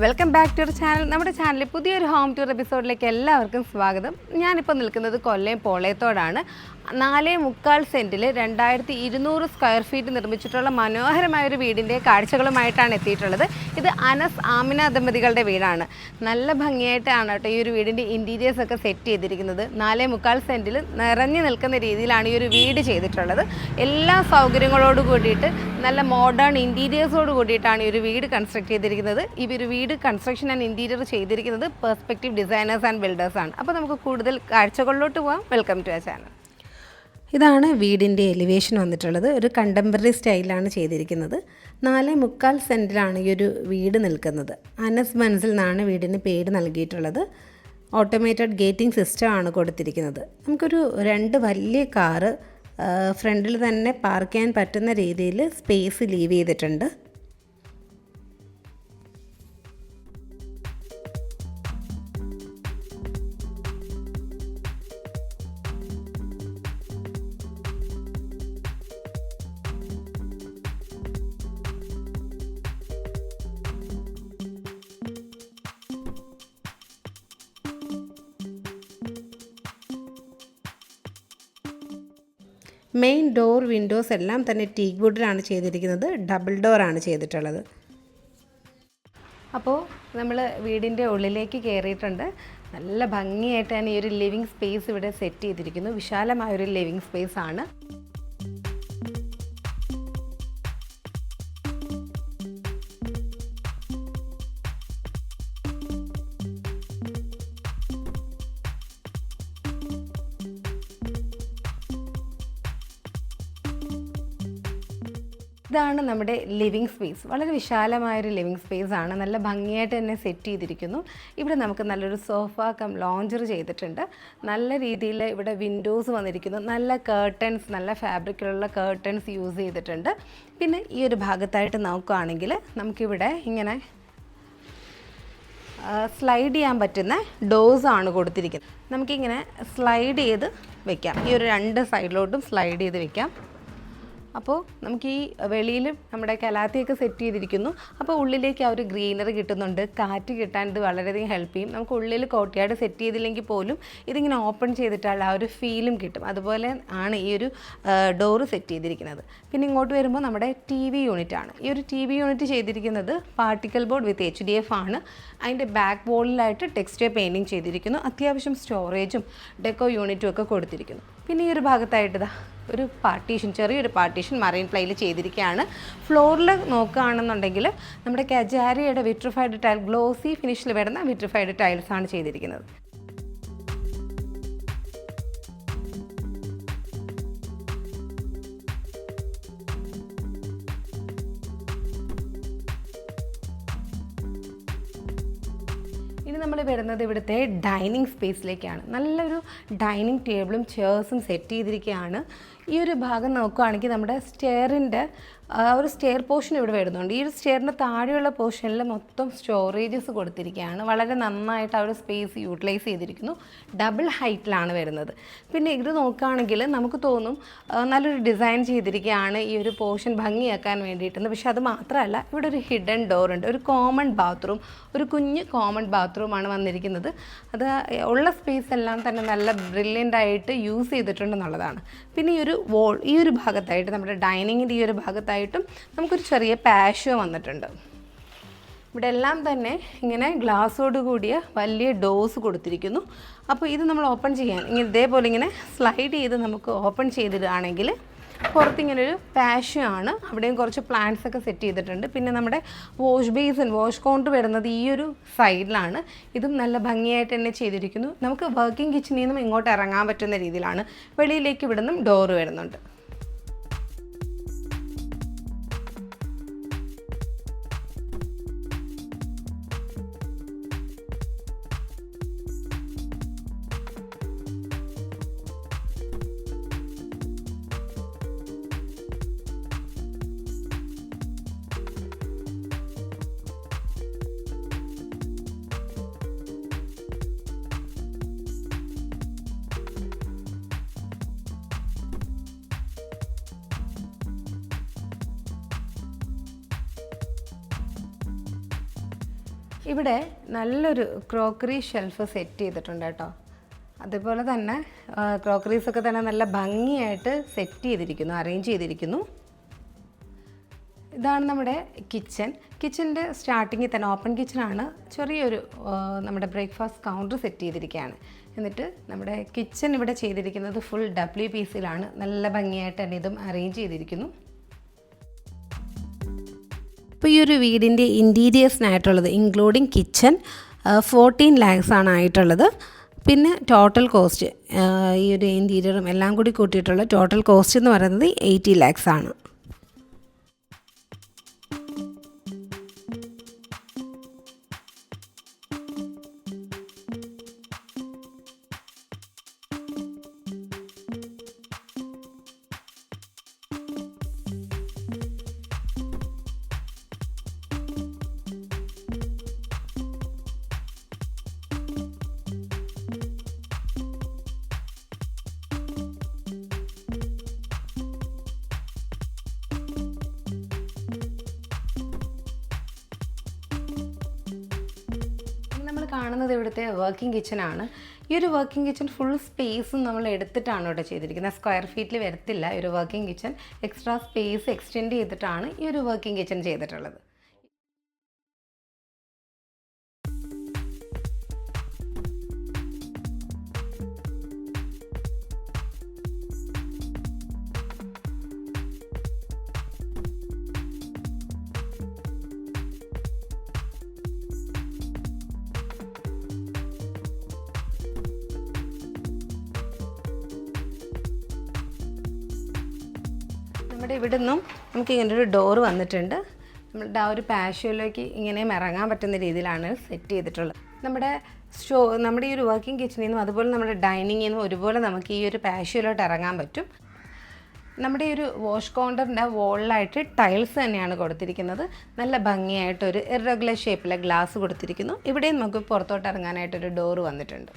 Welcome back to our channel. നമ്മുടെ ചാനലിൽ പുതിയൊരു ഹോം ടൂർ എപ്പിസോഡിലേക്ക് എല്ലാവർക്കും സ്വാഗതം. ഞാനിപ്പോൾ നിൽക്കുന്നത് കൊല്ലം പോളയത്തോടാണ്. 4.25 സെൻറ്റിൽ 2200 സ്ക്വയർ ഫീറ്റ് നിർമ്മിച്ചിട്ടുള്ള മനോഹരമായൊരു വീടിൻ്റെ കാഴ്ചകളുമായിട്ടാണ് എത്തിയിട്ടുള്ളത്. ഇത് അനസ് ആമിന ദമ്പതികളുടെ വീടാണ്. നല്ല ഭംഗിയായിട്ടാണ് കേട്ടോ ഈ ഒരു വീടിൻ്റെ ഇൻറ്റീരിയേഴ്സൊക്കെ സെറ്റ് ചെയ്തിരിക്കുന്നത്. 4.25 സെൻറ്റിൽ നിറഞ്ഞു നിൽക്കുന്ന രീതിയിലാണ് ഈ ഒരു വീട് ചെയ്തിട്ടുള്ളത്. എല്ലാ സൗകര്യങ്ങളോട് കൂടിയിട്ട് നല്ല മോഡേൺ ഇൻറ്റീരിയേഴ്സോട് കൂടിയിട്ടാണ് ഈ ഒരു വീട് കൺസ്ട്രക്ട് ചെയ്തിരിക്കുന്നത്. ഈ ഒരു വീട് കൺസ്ട്രക്ഷൻ ആൻഡ് ഇൻറ്റീരിയർ ചെയ്തിരിക്കുന്നത് പെർസ്പെക്റ്റീവ് ഡിസൈനേഴ്സ് ആൻഡ് ബിൽഡേഴ്സാണ്. അപ്പോൾ നമുക്ക് കൂടുതൽ കാഴ്ചകളിലോട്ട് പോകാം. വെൽക്കം ടു ആ ചാനൽ. ഇതാണ് വീടിൻ്റെ എലിവേഷൻ വന്നിട്ടുള്ളത്. ഒരു കണ്ടംപററി സ്റ്റൈലാണ് ചെയ്തിരിക്കുന്നത്. 4.25 സെൻറ്റിലാണ് ഈ ഒരു വീട് നിൽക്കുന്നത്. അനസ് മൻസിൽ നിന്നാണ് വീടിന് പേര് നൽകിയിട്ടുള്ളത്. ഓട്ടോമേറ്റഡ് ഗേറ്റിംഗ് സിസ്റ്റമാണ് കൊടുത്തിരിക്കുന്നത്. നമുക്കൊരു 2 വലിയ കാറ് ഫ്രണ്ടിൽ തന്നെ പാർക്ക് ചെയ്യാൻ പറ്റുന്ന രീതിയിൽ സ്പേസ് ലീവ് ചെയ്തിട്ടുണ്ട്. മെയിൻ ഡോർ വിൻഡോസ് എല്ലാം തന്നെ ടീക്ക് വുഡിലാണ് ചെയ്തിരിക്കുന്നത്. ഡബിൾ ഡോറാണ് ചെയ്തിട്ടുള്ളത്. അപ്പോൾ നമ്മൾ വീടിൻ്റെ ഉള്ളിലേക്ക് കയറിയിട്ടുണ്ട്. നല്ല ഭംഗിയായിട്ട് തന്നെ ഈ ഒരു ലിവിങ് സ്പേസ് ഇവിടെ സെറ്റ് ചെയ്തിരിക്കുന്നു. വിശാലമായൊരു ലിവിങ് സ്പേസ് ആണ്. ഇതാണ് നമ്മുടെ ലിവിങ് സ്പേസ്. വളരെ വിശാലമായൊരു ലിവിങ് സ്പേസ് ആണ്. നല്ല ഭംഗിയായിട്ട് തന്നെ സെറ്റ് ചെയ്തിരിക്കുന്നു. ഇവിടെ നമുക്ക് നല്ലൊരു സോഫ കം ലോഞ്ചർ ചെയ്തിട്ടുണ്ട്. നല്ല രീതിയിൽ ഇവിടെ വിൻഡോസ് വന്നിരിക്കുന്നു. നല്ല കേർട്ടൻസ്, നല്ല ഫാബ്രിക്കിലുള്ള കേർട്ടൻസ് യൂസ് ചെയ്തിട്ടുണ്ട്. പിന്നെ ഈ ഒരു ഭാഗത്തായിട്ട് നോക്കുകയാണെങ്കിൽ നമുക്കിവിടെ ഇങ്ങനെ സ്ലൈഡ് ചെയ്യാൻ പറ്റുന്ന ഡോർസാണ് കൊടുത്തിരിക്കുന്നത്. നമുക്കിങ്ങനെ സ്ലൈഡ് ചെയ്ത് വെക്കാം. ഈ ഒരു 2 സൈഡിലോട്ടും സ്ലൈഡ് ചെയ്ത് വെക്കാം. അപ്പോൾ നമുക്ക് ഈ വെളിയിൽ നമ്മുടെ കലാത്തിയൊക്കെ സെറ്റ് ചെയ്തിരിക്കുന്നു. അപ്പോൾ ഉള്ളിലേക്ക് ആ ഒരു ഗ്രീനറി കിട്ടുന്നുണ്ട്. കാറ്റ് കിട്ടാൻ ഇത് വളരെയധികം ഹെൽപ്പ് ചെയ്യും. നമുക്ക് ഉള്ളിൽ കോർട്ട്യാർഡ് സെറ്റ് ചെയ്തില്ലെങ്കിൽ പോലും ഇതിങ്ങനെ ഓപ്പൺ ചെയ്തിട്ടുള്ള ആ ഒരു ഫീലും കിട്ടും. അതുപോലെ ആണ് ഈ ഒരു ഡോറ് സെറ്റ് ചെയ്തിരിക്കുന്നത്. പിന്നെ ഇങ്ങോട്ട് വരുമ്പോൾ നമ്മുടെ TV യൂണിറ്റ് ആണ്. ഈ ഒരു TV യൂണിറ്റ് ചെയ്തിരിക്കുന്നത് പാർട്ടിക്കൽ ബോർഡ് വിത്ത് HDF ആണ്. അതിൻ്റെ ബാക്ക് വോളിലായിട്ട് ടെക്സ്റ്റൈൽ പെയിൻറ്റിങ് ചെയ്തിരിക്കുന്നു. അത്യാവശ്യം സ്റ്റോറേജും ഡെക്കോ യൂണിറ്റും ഒക്കെ കൊടുത്തിരിക്കുന്നു. പിന്നെ ഈ ഒരു ഭാഗത്തായിട്ട് ഒരു പാർട്ടീഷൻ, ചെറിയൊരു പാർട്ടീഷൻ മറൈൻ പ്ലൈയിൽ ചെയ്തിരിക്കുകയാണ്. ഫ്ലോറിൽ നോക്കുകയാണെന്നുണ്ടെങ്കിൽ നമ്മുടെ കജാരിയുടെ വിട്രിഫൈഡ് ടൈൽ, ഗ്ലോസി ഫിനിഷിൽ വരുന്ന വിട്രിഫൈഡ് ടൈൽസാണ് ചെയ്തിരിക്കുന്നത്. ഇനി നമ്മൾ വരുന്നത് ഇവിടുത്തെ ഡൈനിങ് സ്പേസിലേക്കാണ്. നല്ലൊരു ഡൈനിങ് ടേബിളും ചെയർസും സെറ്റ് ചെയ്തിരിക്കുകയാണ്. ഈ ഒരു ഭാഗം നോക്കുകയാണെങ്കിൽ നമ്മുടെ സ്റ്റെയറിൻ്റെ ഒരു സ്റ്റെയർ പോർഷൻ ഇവിടെ വരുന്നുണ്ട്. ഈ ഒരു സ്റ്റെയറിൻ്റെ താഴെയുള്ള പോർഷനിൽ മൊത്തം സ്റ്റോറേജസ് കൊടുത്തിരിക്കുകയാണ്. വളരെ നന്നായിട്ട് ആ ഒരു സ്പേസ് യൂട്ടിലൈസ് ചെയ്തിരിക്കുന്നു. ഡബിൾ ഹൈറ്റിലാണ് വരുന്നത്. പിന്നെ ഇത് നോക്കുകയാണെങ്കിൽ നമുക്ക് തോന്നും നല്ലൊരു ഡിസൈൻ ചെയ്തിരിക്കുകയാണ് ഈ ഒരു പോർഷൻ ഭംഗിയാക്കാൻ വേണ്ടിയിട്ടെന്ന്. പക്ഷേ അത് മാത്രമല്ല, ഇവിടെ ഒരു ഹിഡൻ ഡോർ ഉണ്ട്. ഒരു കോമൺ ബാത്റൂം, ഒരു കുഞ്ഞ് കോമൺ ബാത്റൂമാണ് വന്നിരിക്കുന്നത്. അത് ഉള്ള സ്പേസ് എല്ലാം തന്നെ നല്ല ബ്രില്യൻ്റ് ആയിട്ട് യൂസ് ചെയ്തിട്ടുണ്ടെന്നുള്ളതാണ്. പിന്നെ ഈ ഒരു വോൾ, ഈ ഒരു ഭാഗത്തായിട്ട് നമ്മുടെ ഡൈനിങ്ങിൻ്റെ ഈ ഒരു ഭാഗത്തായിട്ടും നമുക്കൊരു ചെറിയ പാഷ്യോ വന്നിട്ടുണ്ട്. ഇവിടെ എല്ലാം തന്നെ ഇങ്ങനെ ഗ്ലാസ്സോട് കൂടിയ വലിയ ഡോർസ് കൊടുത്തിരിക്കുന്നു. അപ്പോൾ ഇത് നമ്മൾ ഓപ്പൺ ചെയ്യാൻ ഇതേപോലെ ഇങ്ങനെ സ്ലൈഡ് ചെയ്ത് നമുക്ക് ഓപ്പൺ ചെയ്തിടുകയാണെങ്കിൽ പുറത്തിങ്ങനൊരു പാഷ്യോ ആണ്. അവിടെയും കുറച്ച് പ്ലാന്റ്സ് ഒക്കെ സെറ്റ് ചെയ്തിട്ടുണ്ട്. പിന്നെ നമ്മുടെ വാഷ് കൗണ്ടർ വരുന്നത് ഈ ഒരു സൈഡിലാണ്. ഇതും നല്ല ഭംഗിയായിട്ട് തന്നെ ചെയ്തിരിക്കുന്നു. നമുക്ക് വർക്കിംഗ് കിച്ചണിൽ നിന്നും ഇങ്ങോട്ട് ഇറങ്ങാൻ പറ്റുന്ന രീതിയിലാണ്. വെളിയിലേക്ക് ഇവിടെ നിന്നും ഡോറ് വരുന്നുണ്ട്. ഇവിടെ നല്ലൊരു ക്രോക്കറി ഷെൽഫ് സെറ്റ് ചെയ്തിട്ടുണ്ട് കേട്ടോ. അതുപോലെ തന്നെ ക്രോക്കറീസൊക്കെ തന്നെ നല്ല ഭംഗിയായിട്ട് സെറ്റ് ചെയ്തിരിക്കുന്നു, അറേഞ്ച് ചെയ്തിരിക്കുന്നു. ഇതാണ് നമ്മുടെ കിച്ചൻ്റെ സ്റ്റാർട്ടിങ്ങിൽ തന്നെ ഓപ്പൺ കിച്ചണാണ്. ചെറിയൊരു നമ്മുടെ ബ്രേക്ക്ഫാസ്റ്റ് കൗണ്ടർ സെറ്റ് ചെയ്തിരിക്കുകയാണ്. എന്നിട്ട് നമ്മുടെ കിച്ചൺ ഇവിടെ ചെയ്തിരിക്കുന്നത് ഫുൾ WPCയിലാണ്. നല്ല ഭംഗിയായിട്ട് തന്നെ ഇതും അറേഞ്ച് ചെയ്തിരിക്കുന്നു. അപ്പോൾ ഈ ഒരു വീടിൻ്റെ ഇൻറ്റീരിയേഴ്സിനായിട്ടുള്ളത് ഇൻക്ലൂഡിങ് കിച്ചൺ 14 lakhs ആണ് ആയിട്ടുള്ളത്. പിന്നെ ടോട്ടൽ കോസ്റ്റ് ഈ ഒരു ഇൻറ്റീരിയറും എല്ലാം കൂടി കൂട്ടിയിട്ടുള്ള ടോട്ടൽ കോസ്റ്റ് എന്ന് പറയുന്നത് 80 lakhs ആണ്. നമ്മൾ കാണുന്നത് ഇവിടുത്തെ വർക്കിംഗ് കിച്ചണാണ്. ഈ ഒരു വർക്കിംഗ് കിച്ചൺ ഫുൾ സ്പേസും നമ്മൾ എടുത്തിട്ടാണ് ഇവിടെ ചെയ്തിരിക്കുന്നത്. സ്ക്വയർ ഫീറ്റിൽ വരത്തില്ല. ഈ ഒരു working kitchen extra space extend ചെയ്തിട്ടാണ് ഈ ഒരു വർക്കിംഗ് കിച്ചൺ ചെയ്തിട്ടുള്ളത്. നമ്മുടെ ഇവിടെ നിന്നും നമുക്ക് ഇങ്ങനെ ഒരു ഡോറ് വന്നിട്ടുണ്ട്. നമ്മുടെ ആ ഒരു പാഷ്യോയിലേക്ക് ഇങ്ങനെയും ഇറങ്ങാൻ പറ്റുന്ന രീതിയിലാണ് സെറ്റ് ചെയ്തിട്ടുള്ളത്. നമ്മുടെ ഈ ഒരു വർക്കിംഗ് കിച്ചണിൽ നിന്നും അതുപോലെ നമ്മുടെ ഡൈനിങ്ങിൽ നിന്നും ഒരുപോലെ നമുക്ക് ഈ ഒരു പാഷ്യോയിലോട്ട് ഇറങ്ങാൻ പറ്റും. നമ്മുടെ ഈ ഒരു വാഷ് കൗണ്ടറിൻ്റെ വോളിലായിട്ട് ടൈൽസ് തന്നെയാണ് കൊടുത്തിരിക്കുന്നത്. നല്ല ഭംഗിയായിട്ടൊരു ഇറഗുലർ ഷേപ്പിലെ ഗ്ലാസ് കൊടുത്തിരിക്കുന്നു. ഇവിടെയും നമുക്ക് പുറത്തോട്ട് ഇറങ്ങാനായിട്ടൊരു ഡോറ് വന്നിട്ടുണ്ട്.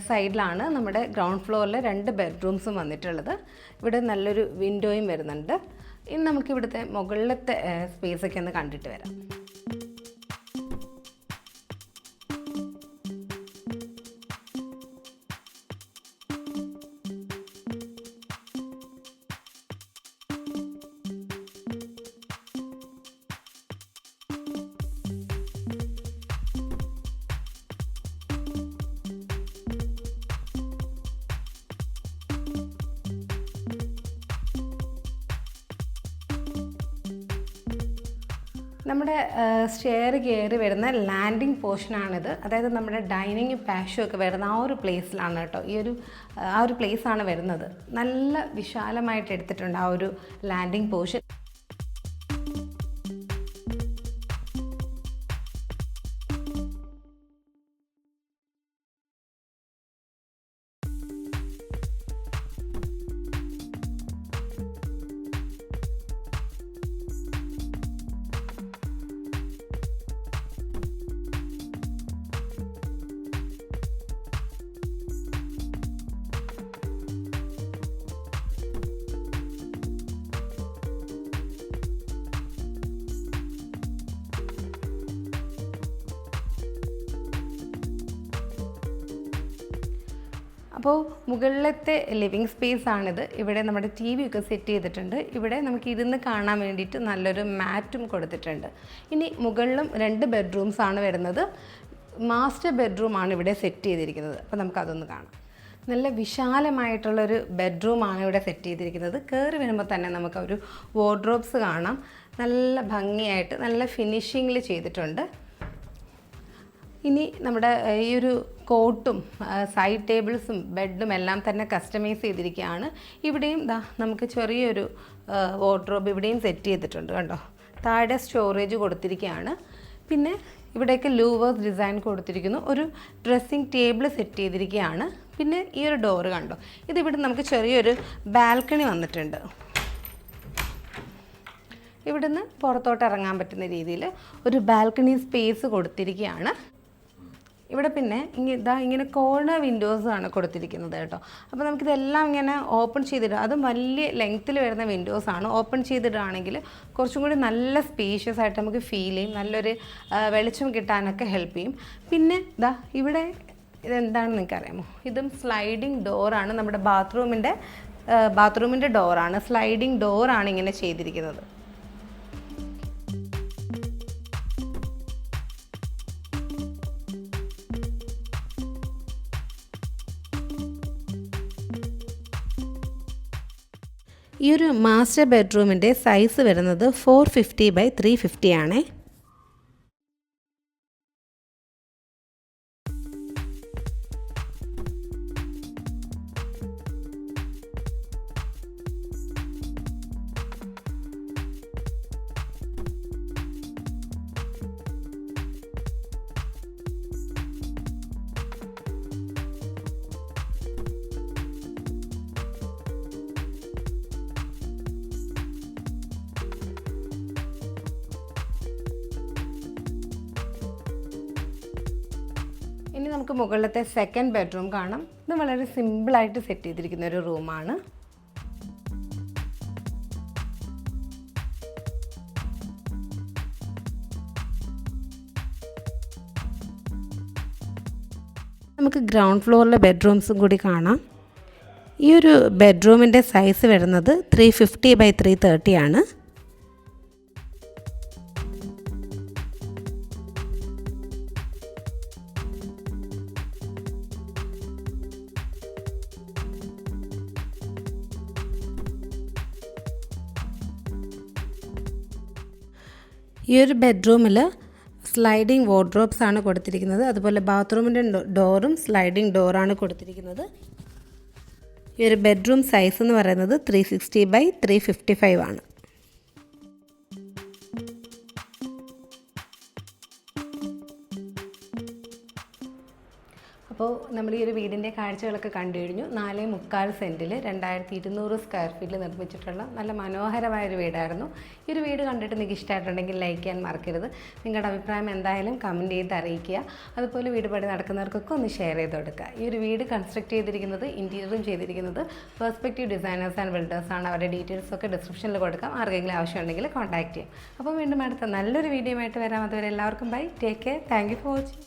സൈഡിലാണ് നമ്മുടെ ഗ്രൗണ്ട് ഫ്ലോറിൽ 2 ബെഡ്റൂംസും വന്നിട്ടുള്ളത്. ഇവിടെ നല്ലൊരു വിൻഡോയും വരുന്നുണ്ട്. ഇനി നമുക്ക് ഇവിടുത്തെ മുകളിലത്തെ സ്പേസൊക്കെ ഒന്ന് കണ്ടിട്ട് വരാം. നമ്മുടെ സ്റ്റെയർ കയറി വരുന്ന ലാൻഡിങ് പോർഷനാണിത്. അതായത് നമ്മുടെ ഡൈനിങ് പാഷ്യോ ഒക്കെ വരുന്ന ആ ഒരു പ്ലേസിലാണ് കേട്ടോ. ആ ഒരു പ്ലേസാണ് വരുന്നത്. നല്ല വിശാലമായിട്ട് എടുത്തിട്ടുണ്ട് ആ ഒരു ലാൻഡിങ് പോർഷൻ. അപ്പോൾ മുകളിലത്തെ ലിവിങ് സ്പേസ് ആണിത്. ഇവിടെ നമ്മുടെ TV ഒക്കെ സെറ്റ് ചെയ്തിട്ടുണ്ട്. ഇവിടെ നമുക്ക് ഇരുന്ന് കാണാൻ വേണ്ടിയിട്ട് നല്ലൊരു മാറ്റും കൊടുത്തിട്ടുണ്ട്. ഇനി മുകളിലും 2 ബെഡ്റൂംസ് ആണ് വരുന്നത്. മാസ്റ്റർ ബെഡ്റൂമാണ് ഇവിടെ സെറ്റ് ചെയ്തിരിക്കുന്നത്. അപ്പോൾ നമുക്കതൊന്ന് കാണാം. നല്ല വിശാലമായിട്ടുള്ളൊരു ബെഡ്റൂമാണ് ഇവിടെ സെറ്റ് ചെയ്തിരിക്കുന്നത്. കയറി വരുമ്പോൾ തന്നെ നമുക്കൊരു വാർഡ്രോബ്സ് കാണാം. നല്ല ഭംഗിയായിട്ട് നല്ല ഫിനിഷിങ്ങിൽ ചെയ്തിട്ടുണ്ട്. ഇനി നമ്മുടെ ഈ ഒരു കോട്ടും സൈഡ് ടേബിൾസും ബെഡും എല്ലാം തന്നെ കസ്റ്റമൈസ് ചെയ്തിരിക്കുകയാണ്. ഇവിടെയും നമുക്ക് ചെറിയൊരു വാർഡ്രോബ് ഇവിടെയും സെറ്റ് ചെയ്തിട്ടുണ്ട് കണ്ടോ. താഴെ സ്റ്റോറേജ് കൊടുത്തിരിക്കുകയാണ്. പിന്നെ ഇവിടെയൊക്കെ ലൂവേഴ്സ് ഡിസൈൻ കൊടുത്തിരിക്കുന്നു. ഒരു ഡ്രസ്സിങ് ടേബിൾ സെറ്റ് ചെയ്തിരിക്കുകയാണ്. പിന്നെ ഈ ഒരു ഡോറ് കണ്ടോ, ഇതിവിടെ നമുക്ക് ചെറിയൊരു ബാൽക്കണി വന്നിട്ടുണ്ട്. ഇവിടുന്ന് പുറത്തോട്ട് ഇറങ്ങാൻ പറ്റുന്ന രീതിയിൽ ഒരു ബാൽക്കണി സ്പേസ് കൊടുത്തിരിക്കുകയാണ്. ഇവിടെ പിന്നെ ഇങ്ങനെ കോർണർ വിൻഡോസാണ് കൊടുത്തിരിക്കുന്നത് കേട്ടോ. അപ്പോൾ നമുക്കിതെല്ലാം ഇങ്ങനെ ഓപ്പൺ ചെയ്തിടുക, അതും വലിയ ലെങ്ത്തിൽ വരുന്ന വിൻഡോസാണ്. ഓപ്പൺ ചെയ്തിടുകയാണെങ്കിൽ കുറച്ചും കൂടി നല്ല സ്പേഷ്യസ് ആയിട്ട് നമുക്ക് ഫീൽ ചെയ്യും, നല്ലൊരു വെളിച്ചം കിട്ടാനൊക്കെ ഹെൽപ്പ് ചെയ്യും. പിന്നെ ഇവിടെ ഇതെന്താണെന്ന് നിങ്ങൾക്കറിയാമോ? ഇതും സ്ലൈഡിങ് ഡോറാണ്. നമ്മുടെ ബാത്റൂമിൻ്റെ ഡോറാണ്. സ്ലൈഡിങ് ഡോറാണ് ഇങ്ങനെ ചെയ്തിരിക്കുന്നത്. ഈ ഒരു മാസ്റ്റർ ബെഡ്റൂമിൻ്റെ സൈസ് വരുന്നത് 450x350 ആണേ. ഇനി നമുക്ക് മുകളിലത്തെ സെക്കൻഡ് ബെഡ്റൂം കാണാം. ഇത് വളരെ സിമ്പിളായിട്ട് സെറ്റ് ചെയ്തിരിക്കുന്ന ഒരു റൂമാണ്. നമുക്ക് ഗ്രൗണ്ട് ഫ്ലോറിലെ ബെഡ്റൂംസും കൂടി കാണാം. ഈ ഒരു ബെഡ്റൂമിൻ്റെ സൈസ് വരുന്നത് 350x330 ആണ്. ഈ ഒരു ബെഡ്റൂമിൽ സ്ലൈഡിങ് വാർഡ്രോബ്സ് ആണ് കൊടുത്തിരിക്കുന്നത്. അതുപോലെ ബാത്റൂമിൻ്റെ ഡോറും സ്ലൈഡിങ് ഡോറാണ് കൊടുത്തിരിക്കുന്നത്. ഈ ഒരു ബെഡ്റൂം സൈസ് എന്ന് പറയുന്നത് 360x355 ആണ്. അപ്പോൾ നമ്മൾ ഈ ഒരു വീടിൻ്റെ കാഴ്ചകളൊക്കെ കണ്ടു കഴിഞ്ഞു. 4.25 സെൻറ്റിൽ 2200 സ്ക്വയർ ഫീറ്റിൽ നിർമ്മിച്ചിട്ടുള്ള നല്ല മനോഹരമായൊരു വീടായിരുന്നു. ഈ ഒരു വീട് കണ്ടിട്ട് നിങ്ങൾക്ക് ഇഷ്ടമായിട്ടുണ്ടെങ്കിൽ ലൈക്ക് ചെയ്യാൻ മറക്കരുത്. നിങ്ങളുടെ അഭിപ്രായം എന്തായാലും കമൻറ്റ് ചെയ്ത് അറിയിക്കുക. അതുപോലെ വീട് പണി നടക്കുന്നവർക്കൊക്കെ ഒന്ന് ഷെയർ ചെയ്ത് കൊടുക്കുക. ഈ ഒരു വീട് കൺസ്ട്രക്ട് ചെയ്തിരിക്കുന്നത്, ഇൻറ്റീരിയറും ചെയ്തിരിക്കുന്നത് പെർസ്പെക്റ്റീവ് ഡിസൈനേഴ്സ് ആൻഡ് ബിൽഡേഴ്സാണ്. അവരുടെ ഡീറ്റെയിൽസൊക്കെ ഡിസ്ക്രിപ്ഷനിൽ കൊടുക്കാം. ആർക്കെങ്കിലും ആവശ്യമുണ്ടെങ്കിൽ കോൺടാക്റ്റ് ചെയ്യാം. അപ്പോൾ വീണ്ടും അടുത്ത നല്ലൊരു വീഡിയോ ആയിട്ട് വരാം. അതുവരെ എല്ലാവർക്കും bye, take care, thank you for watching.